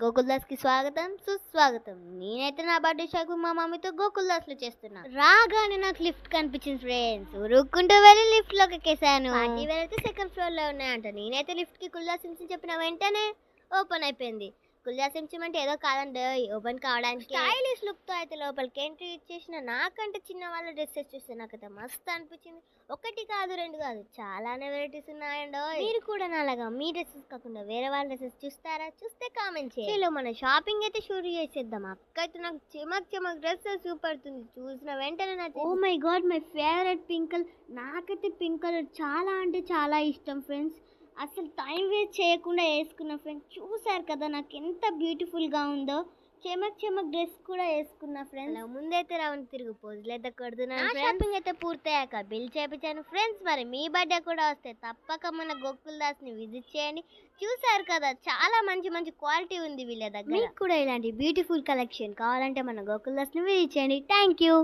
గోకుల్దాస్కి స్వాగతం సుస్వాగతం. నేనైతే నా బర్త్డే షాక్ మా మమ్మీతో గోకుల్దాస్లో చేస్తున్నా. రాగానే నాకు లిఫ్ట్ కనిపించింది ఫ్రెండ్స్. ఉరుక్కుంటూ వెళ్ళి లిఫ్ట్ లోకి ఎక్కేసాను. పార్టీ వేర్ అయితే సెకండ్ ఫ్లోర్ లో ఉన్నాయంట. నేనైతే లిఫ్ట్ కి కుల్దాస్ చెప్పిన వెంటనే ఓపెన్ అయిపోయింది. కుల్దాస్ అంటే ఏదో కాదండి, ఓపెన్ కావడానికి స్టైలిష్ లుక్ తో అయితే లోపలికి ఎంట్రీ ఇచ్చేసిన. నాకంటే చిన్న వాళ్ళ డ్రెస్సెస్ చూస్తే నాకైతే మస్తు అనిపించింది. ఒకటి కాదు రెండు కాదు చాలానే వెరైటీస్ ఉన్నాయండి. మీరు కూడా నాలాగా మీ డ్రెస్సెస్ కాకుండా వేరే వాళ్ళ డ్రెస్సెస్ చూస్తారా? చూస్తే కామెంట్ చేయండి. మన షాపింగ్ అయితే షూర్ చేసేద్దాం. అక్క అయితే నాకు చెమక్ చెమక్ డ్రెస్సెస్ చూపడుతుంది. చూసిన వెంటనే నాకు oh my god my favourite pink colour. నాకైతే పింక్ కలర్ చాలా అంటే చాలా ఇష్టం ఫ్రెండ్స్. అసలు టైం వేస్ట్ చేయకుండా వేసుకున్న ఫ్రెండ్స్. చూసారు కదా నాకు ఎంత బ్యూటిఫుల్గా ఉందో. చెమక్ చెమక్ డ్రెస్ కూడా వేసుకున్నా ఫ్రెండ్స్. ముందైతే రౌండ్ తిరుగు పోజులు అయితే కొడుతున్నాను. షాపింగ్ అయితే పూర్తయ్యాక బిల్ చేపించాను ఫ్రెండ్స్. మరి మీ బర్త్డే కూడా వస్తే తప్పక మన గోకుల్దాస్ని విజిట్ చేయండి. చూసారు కదా చాలా మంచి మంచి క్వాలిటీ ఉంది వీళ్ళ దగ్గర. మీకు కూడా ఇలాంటి బ్యూటిఫుల్ కలెక్షన్ కావాలంటే మన గోకుల్దాస్ని విజిట్ చేయండి. Thank you.